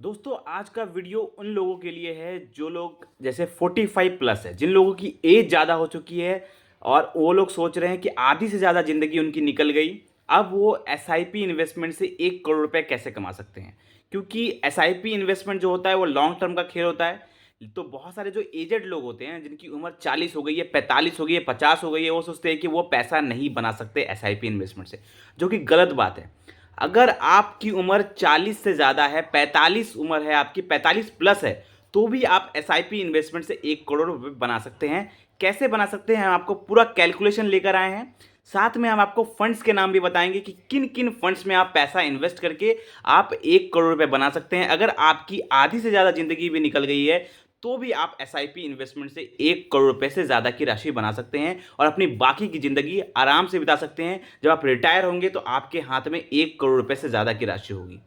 दोस्तों आज का वीडियो उन लोगों के लिए है जो लोग जैसे 45 प्लस है, जिन लोगों की एज ज़्यादा हो चुकी है और वो लोग सोच रहे हैं कि आधी से ज़्यादा ज़िंदगी उनकी निकल गई। अब वो एसआईपी इन्वेस्टमेंट से 1 करोड़ रुपए कैसे कमा सकते हैं, क्योंकि एसआईपी इन्वेस्टमेंट जो होता है वो लॉन्ग टर्म का खेल होता है। तो बहुत सारे जो एजेड लोग होते हैं जिनकी उम्र 40 हो गई है, 45 हो गई है, 50 हो गई है, वो सोचते हैं कि वो पैसा नहीं बना सकते एसआईपी इन्वेस्टमेंट से, जो कि गलत बात है। अगर आपकी उम्र 40 से ज़्यादा है, 45 उम्र है आपकी, 45 प्लस है, तो भी आप एसआईपी इन्वेस्टमेंट से 1 करोड़ रुपए बना सकते हैं। कैसे बना सकते हैं, हम आपको पूरा कैलकुलेशन लेकर आए हैं। साथ में हम आपको फंड्स के नाम भी बताएंगे कि किन किन फंड्स में आप पैसा इन्वेस्ट करके आप 1 करोड़ रुपए बना सकते हैं। अगर आपकी आधी से ज़्यादा ज़िंदगी भी निकल गई है तो भी आप एसआईपी इन्वेस्टमेंट से 1 करोड़ रुपए से ज़्यादा की राशि बना सकते हैं और अपनी बाकी की ज़िंदगी आराम से बिता सकते हैं। जब आप रिटायर होंगे तो आपके हाथ में 1 करोड़ रुपए से ज़्यादा की राशि होगी।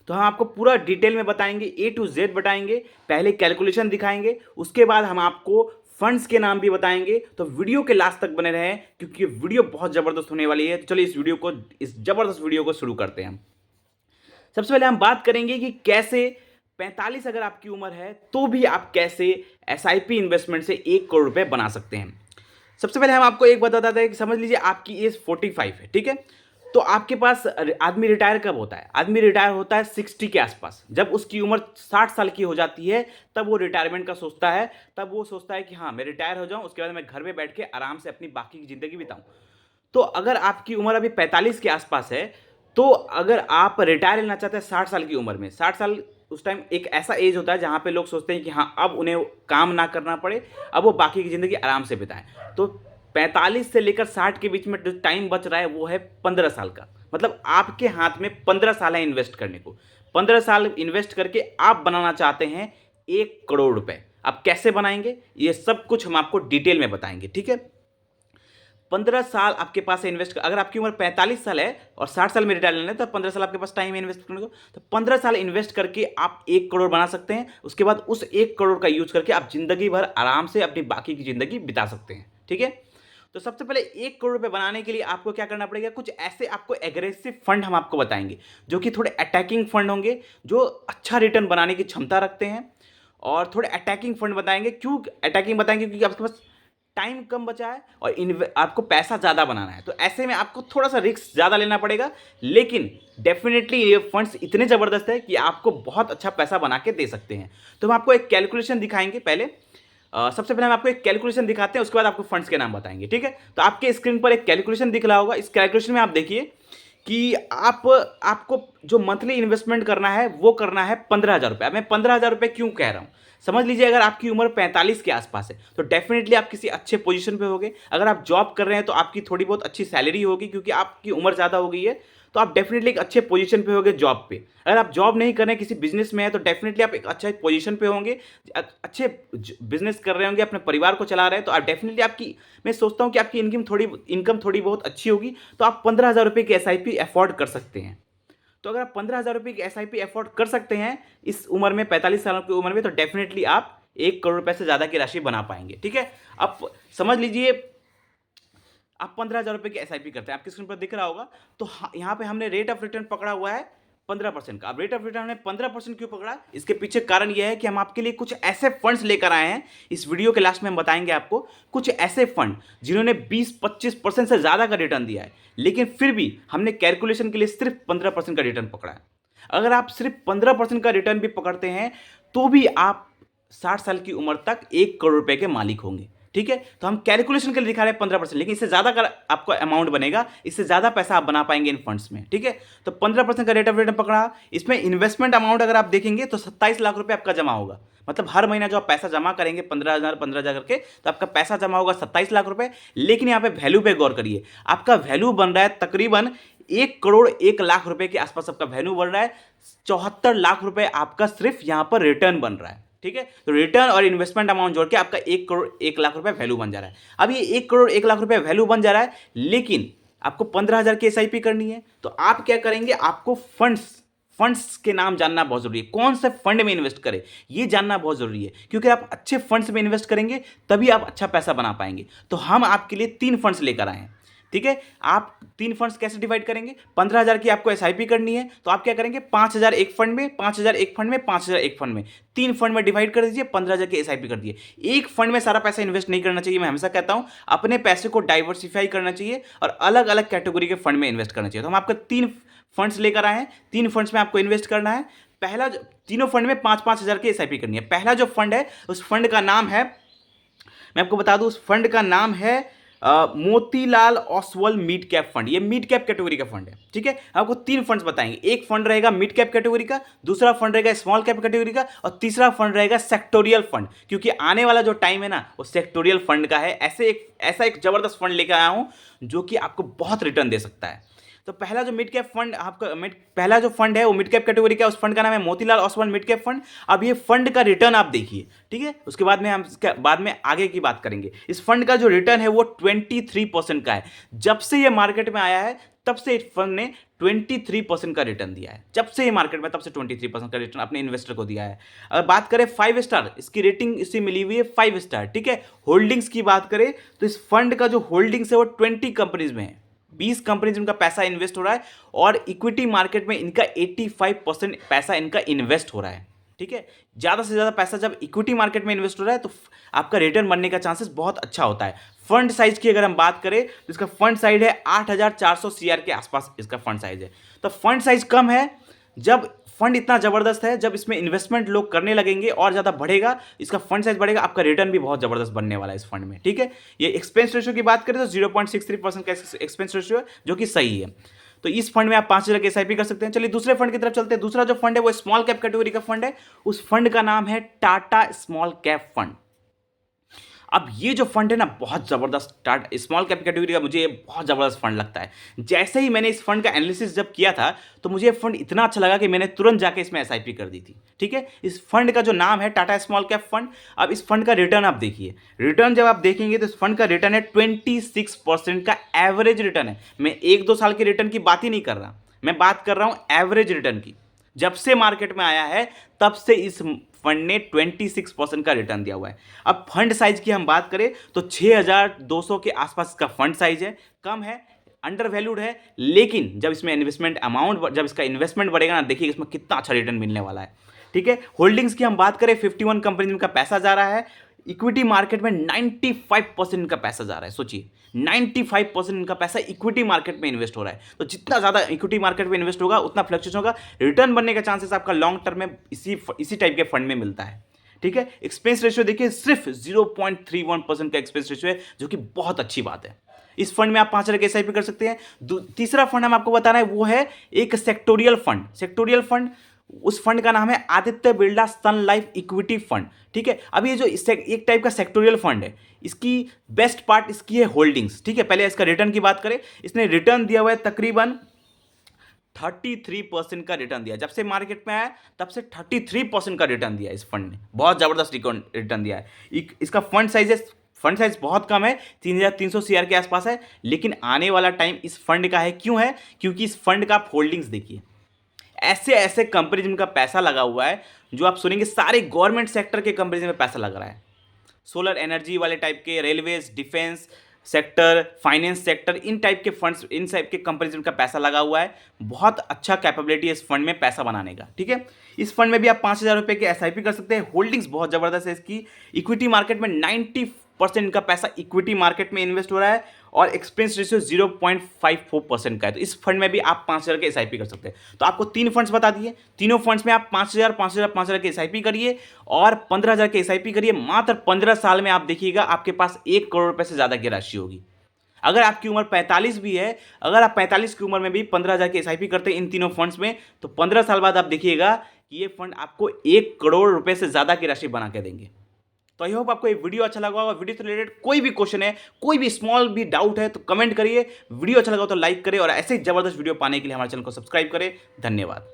तो हम आपको पूरा डिटेल में बताएंगे, ए टू जेड बताएंगे, पहले कैलकुलेशन दिखाएंगे, उसके बाद हम आपको फंड्स के नाम भी बताएंगे। तो वीडियो के लास्ट तक बने रहें क्योंकि वीडियो बहुत ज़बरदस्त होने वाली है। तो चलिए इस ज़बरदस्त वीडियो को शुरू करते हैं हम। सबसे पहले हम बात करेंगे कि कैसे 45 अगर आपकी उम्र है तो भी आप कैसे एसआईपी इन्वेस्टमेंट से 1 करोड़ रुपए बना सकते हैं। सबसे पहले हम आपको एक बता देते हैं कि समझ लीजिए आपकी एज 45 है, ठीक है। तो आपके पास आदमी रिटायर कब होता है? आदमी रिटायर होता है 60 के आसपास। जब उसकी उम्र 60 साल की हो जाती है तब वो रिटायरमेंट का सोचता है। तब वो सोचता है कि हाँ, मैं रिटायर हो जाऊं, उसके बाद मैं घर में बैठ के आराम से अपनी बाकी की ज़िंदगी बिताऊं। तो अगर आपकी उम्र अभी 45 के आसपास है, तो अगर आप रिटायर लेना चाहते हैं 60 साल की उम्र में, 60 साल उस टाइम एक ऐसा एज होता है जहाँ पे लोग सोचते हैं कि हाँ, अब उन्हें काम ना करना पड़े, अब वो बाकी की ज़िंदगी आराम से बिताएं। तो 45 से लेकर 60 के बीच में जो टाइम बच रहा है वो है 15 साल का। मतलब आपके हाथ में 15 साल है इन्वेस्ट करने को। 15 साल इन्वेस्ट करके आप बनाना चाहते हैं 1 करोड़ रुपए। आप कैसे बनाएंगे ये सब कुछ हम आपको डिटेल में बताएंगे, ठीक है। 15 साल आपके पास है इन्वेस्ट, अगर आपकी उम्र 45 साल है और 60 साल में रिटायर लेना है तो 15 साल आपके पास टाइम है इन्वेस्ट करने को। तो 15 साल इन्वेस्ट करके आप 1 करोड़ बना सकते हैं। उसके बाद उस 1 करोड़ का यूज करके आप जिंदगी भर आराम से अपनी बाकी की जिंदगी बिता सकते हैं, ठीक है। तो सबसे पहले 1 करोड़ रुपए बनाने के लिए आपको क्या करना पड़ेगा, कुछ ऐसे आपको एग्रेसिव फंड हम आपको बताएंगे जो कि थोड़े अटैकिंग फंड होंगे, जो अच्छा रिटर्न बनाने की क्षमता रखते हैं। और थोड़े अटैकिंग फंड बताएंगे। क्यों अटैकिंग बताएंगे? क्योंकि आपके पास टाइम कम बचा है और आपको पैसा ज़्यादा बनाना है, तो ऐसे में आपको थोड़ा सा रिस्क ज़्यादा लेना पड़ेगा। लेकिन डेफिनेटली ये फंड्स इतने ज़बरदस्त है कि आपको बहुत अच्छा पैसा बना के दे सकते हैं। तो हम आपको एक कैलकुलेशन दिखाएंगे पहले। सबसे पहले हम आपको एक कैलकुलेशन दिखाते हैं, उसके बाद आपको फंड्स के नाम बताएंगे, ठीक है। तो आपके स्क्रीन पर एक कैलकुलेशन दिख रहा होगा। इस कैलकुलेशन में आप देखिए कि आपको जो मंथली इन्वेस्टमेंट करना है वो करना है 15,000 रुपये। मैं 15,000 रुपये क्यों कह रहा हूँ, समझ लीजिए अगर आपकी उम्र 45 के आसपास है तो डेफिनेटली आप किसी अच्छे पोजीशन पे होगे। अगर आप जॉब कर रहे हैं तो आपकी थोड़ी बहुत अच्छी सैलरी होगी, क्योंकि आपकी उम्र ज़्यादा हो गई है। तो आप डेफिनेटली एक अच्छे पोजीशन पे होंगे जॉब पे। अगर आप जॉब नहीं कर रहे हैं, किसी बिजनेस में है, तो डेफिनेटली आप एक अच्छे पोजीशन पे होंगे, अच्छे बिजनेस कर रहे होंगे, अपने परिवार को चला रहे हैं। तो आप डेफिनेटली आपकी, मैं सोचता हूँ कि आपकी इनकम थोड़ी बहुत अच्छी होगी, तो आप 15,000 रुपये की एसआईपी अफोर्ड कर सकते हैं। तो अगर आप 15,000 रुपये की एसआईपी अफोर्ड कर सकते हैं इस उम्र में, 45 सालों की उम्र में, तो डेफिनेटली आप 1 करोड़ रुपए से ज़्यादा की राशि बना पाएंगे, ठीक है। अब समझ लीजिए आप 15,000 रुपये की एसआईपी करते हैं, आपकी स्क्रीन पर दिख रहा होगा। तो यहाँ पे हमने रेट ऑफ रिटर्न पकड़ा हुआ है 15% का। अब रेट ऑफ रिटर्न हमने 15% क्यों पकड़ा, इसके पीछे कारण यह है कि हम आपके लिए कुछ ऐसे फंड्स लेकर आए हैं। इस वीडियो के लास्ट में हम बताएंगे आपको कुछ ऐसे फंड जिन्होंने 20-25% से ज़्यादा का रिटर्न दिया है, लेकिन फिर भी हमने कैलकुलेशन के लिए सिर्फ 15% का रिटर्न पकड़ा है। अगर आप सिर्फ 15% का रिटर्न भी पकड़ते हैं तो भी आप 60 साल की उम्र तक 1 करोड़ रुपए के मालिक होंगे, ठीक है। तो हम कैलकुलेशन के लिए दिखा रहे हैं 15%, लेकिन इससे ज़्यादा का आपको अमाउंट बनेगा, इससे ज़्यादा पैसा आप बना पाएंगे इन फंड्स में, ठीक है। तो 15% का रेट ऑफ रिटर्न पकड़ा। इसमें इन्वेस्टमेंट अमाउंट अगर आप देखेंगे तो 27 लाख रुपए आपका जमा होगा। मतलब हर महीना जो आप पैसा जमा करेंगे 15,000 करके, तो आपका पैसा जमा होगा 27 लाख रुपए। लेकिन यहाँ पे वैल्यू पे गौर करिए, आपका वैल्यू बन रहा है तकरीबन 1 करोड़ 1 लाख रुपए के आसपास आपका वैल्यू बढ़ रहा है। 74 लाख रुपए आपका सिर्फ यहां पर रिटर्न बन रहा है, ठीक है। तो रिटर्न और इन्वेस्टमेंट अमाउंट जोड़ के आपका 1 करोड़ 1 लाख रुपए वैल्यू बन जा रहा है। अब ये 1 करोड़ 1 लाख रुपए वैल्यू बन जा रहा है, लेकिन आपको 15,000 की एसआईपी करनी है। तो आप क्या करेंगे, आपको फंड्स के नाम जानना बहुत जरूरी है। कौन से फंड में इन्वेस्ट करें ये जानना बहुत जरूरी है, क्योंकि आप अच्छे फंड्स में इन्वेस्ट करेंगे तभी आप अच्छा पैसा बना पाएंगे। तो हम आपके लिए 3 फंड्स लेकर आए हैं। ठीक है। आप 3 फंड्स कैसे डिवाइड करेंगे? 15,000 की आपको एसआईपी करनी है तो आप क्या करेंगे? 5,000 एक फंड में, 5,000 एक फंड में, 5,000 एक फंड में, 3 फंड में डिवाइड कर दीजिए, 15,000 की एसआईपी कर दिए। एक फंड में सारा पैसा इन्वेस्ट नहीं करना चाहिए। मैं हमेशा कहता हूं अपने पैसे को डाइवर्सिफाई करना चाहिए और अलग अलग कैटेगरी के फंड में इन्वेस्ट करना चाहिए। तो हम आपको 3 फंड्स लेकर आए हैं, 3 फंड्स में आपको इन्वेस्ट करना है। पहला तीनों फंड में 5,000 की एसआईपी करनी है। पहला जो फंड है उस फंड का नाम है, मैं आपको बता दूं, उस फंड का नाम है Motilal Oswal mid cap fund. ये मिड कैप कैटेगरी का फंड है, ठीक है। आपको 3 फंड्स बताएंगे। एक फंड रहेगा मिड कैप कैटेगरी का, दूसरा फंड रहेगा स्मॉल कैप कैटेगरी का, और तीसरा फंड रहेगा सेक्टोरियल फंड, क्योंकि आने वाला जो टाइम है ना वो सेक्टोरियल फंड का है। ऐसा एक जबरदस्त फंड लेकर आया हूं जो कि आपको बहुत रिटर्न दे सकता है। तो पहला जो मिड कैप फंड आपका पहला जो फंड है वो मिड कैप कैटेगरी का, उस फंड का नाम है Motilal Oswal mid cap fund. अब ये फंड का रिटर्न आप देखिए, ठीक है। उसके बाद में हम बाद में आगे की बात करेंगे। इस फंड का जो रिटर्न है वो 23% का है। जब से ये मार्केट में आया है तब से इस फंड ने 23% का रिटर्न दिया है। जब से ये मार्केट में तब से 23% का रिटर्न अपने इन्वेस्टर को दिया है। अगर बात करें 5 स्टार, इसकी रेटिंग इसी मिली हुई है 5 स्टार, ठीक है। होल्डिंग्स की बात करें तो इस फंड का जो होल्डिंग्स है वो 20 कंपनीज में है, 20 कंपनीज में पैसा इन्वेस्ट हो रहा है, और इक्विटी मार्केट में इनका 85% पैसा इनका इन्वेस्ट हो रहा है, ठीक है। ज़्यादा से ज़्यादा पैसा जब इक्विटी मार्केट में इन्वेस्ट हो रहा है तो आपका रिटर्न बनने का चांसेस बहुत अच्छा होता है। फंड साइज की अगर हम बात करें तो इसका फंड साइज है 8,400 CR के आसपास इसका फंड साइज है। तो फंड साइज कम है। जब फंड इतना जबरदस्त है, जब इसमें इन्वेस्टमेंट लोग करने लगेंगे और ज़्यादा बढ़ेगा, इसका फंड साइज बढ़ेगा, आपका रिटर्न भी बहुत जबरदस्त बनने वाला है इस फंड में, ठीक है। ये एक्सपेंस रेशियो की बात करें तो 0.63% का एक्सपेंस रेशियो है, जो कि सही है। तो इस फंड में आप 5,000 की एसआईपी कर सकते हैं। चलिए दूसरे फंड की तरफ चलते हैं। दूसरा जो फंड है वो स्मॉल कैप कैटेगरी का फंड है। उस फंड का नाम है टाटा स्मॉल कैप फंड। अब ये जो फंड है ना बहुत ज़बरदस्त, स्मॉल कैप कैटेगरी का मुझे ये बहुत ज़बरदस्त फंड लगता है। जैसे ही मैंने इस फंड का एनालिसिस जब किया था तो मुझे ये फंड इतना अच्छा लगा कि मैंने तुरंत जाके इसमें एसआईपी कर दी थी, ठीक है। इस फंड का जो नाम है टाटा स्मॉल कैप फंड। अब इस फंड का रिटर्न आप देखिए, रिटर्न जब आप देखेंगे तो इस फंड का रिटर्न है 26% का एवरेज रिटर्न है। मैं 1-2 साल के रिटर्न की बात ही नहीं कर रहा, मैं बात कर रहा हूँ एवरेज रिटर्न की। जब से मार्केट में आया है तब से इस फंड ने 26% का रिटर्न दिया हुआ है। अब फंड साइज की हम बात करें तो 6,200 के आसपास का फंड साइज है, कम है, अंडर वैल्यूड है। लेकिन जब इसमें इन्वेस्टमेंट अमाउंट, जब इसका इन्वेस्टमेंट बढ़ेगा ना, देखिए इसमें कितना अच्छा रिटर्न मिलने वाला है, ठीक है। होल्डिंग्स की हम बात करें 51 कंपनी में का पैसा जा रहा है। इक्विटी मार्केट में 95% इनका पैसा जा रहा है। सोचिए 95% इनका पैसा इक्विटी मार्केट में इन्वेस्ट हो रहा है। तो जितना ज़्यादा इक्विटी मार्केट में इन्वेस्ट होगा उतना फ्लक्चुएशन होगा, रिटर्न बनने का चांसेस आपका लॉन्ग टर्म में इसी टाइप के फंड में मिलता है, ठीक है। एक्सपेंस रेशियो देखिए सिर्फ 0.31% का एक्सपेंस रेशियो है, जो कि बहुत अच्छी बात है। इस फंड में आप 5,000 के एसआईपी कर सकते हैं। तीसरा फंड हम आपको बताना है वो है एक सेक्टोरियल फंड। सेक्टोरियल फंड, उस फंड का नाम है आदित्य बिरला सन लाइफ इक्विटी फंड, ठीक है। अब ये जो एक टाइप का सेक्टोरियल फंड है, इसकी बेस्ट पार्ट इसकी है होल्डिंग्स, ठीक है। पहले इसका रिटर्न की बात करें, इसने रिटर्न दिया हुआ है तकरीबन 33% का रिटर्न दिया। जब से मार्केट में आया तब से 33% का रिटर्न दिया इस फंड ने, बहुत जबरदस्त रिटर्न दिया है। इसका फंड साइज बहुत कम है, 3,300 CR के आसपास है, लेकिन आने वाला टाइम इस फंड का है। क्यों है? क्योंकि इस फंड का आप होल्डिंग्स देखिए, ऐसे ऐसे कंपनी जिनका पैसा लगा हुआ है, जो आप सुनेंगे सारे गवर्नमेंट सेक्टर के कंपनी में पैसा लग रहा है। सोलर एनर्जी वाले टाइप के, railways, defence sector, finance sector, इन टाइप के फंड्स, इन टाइप के कंपनीज का पैसा लगा हुआ है। बहुत अच्छा कैपेबिलिटी है इस फंड में पैसा बनाने का, ठीक है। इस फंड में भी आप 5,000 रुपये के एसआईपी कर सकते हैं। होल्डिंग्स बहुत ज़बरदस्त है इसकी। इक्विटी मार्केट में 90% इनका पैसा इक्विटी मार्केट में इन्वेस्ट हो रहा है, और एक्सपेंस रेशियो 0.54% का है। तो इस फंड में भी आप 5,000 के एसआईपी कर सकते हैं। तो आपको 3 फंड्स बता दिए, तीनों फंड्स में आप 5,000, 5,000, 5,000 के एसआईपी करिए और 15,000 के एसआईपी करिए। मात्र 15 साल में आप देखिएगा आपके पास 1 करोड़ रुपए से ज़्यादा की राशि होगी। अगर आपकी उम्र 45 भी है, अगर आप 45 की उम्र में भी 15,000 के एसआईपी करते हैं इन तीनों फंड्स में, तो 15 साल बाद आप देखिएगा कि ये फंड आपको 1 करोड़ रुपए से ज़्यादा की राशि बना के देंगे। तो आई होप आपको ये वीडियो अच्छा लगा होगा। वीडियो से रिलेटेड कोई भी क्वेश्चन है, कोई भी स्मॉल भी डाउट है तो कमेंट करिए। वीडियो अच्छा लगा तो लाइक करें, और ऐसे ही जबरदस्त वीडियो पाने के लिए हमारे चैनल को सब्सक्राइब करें। धन्यवाद।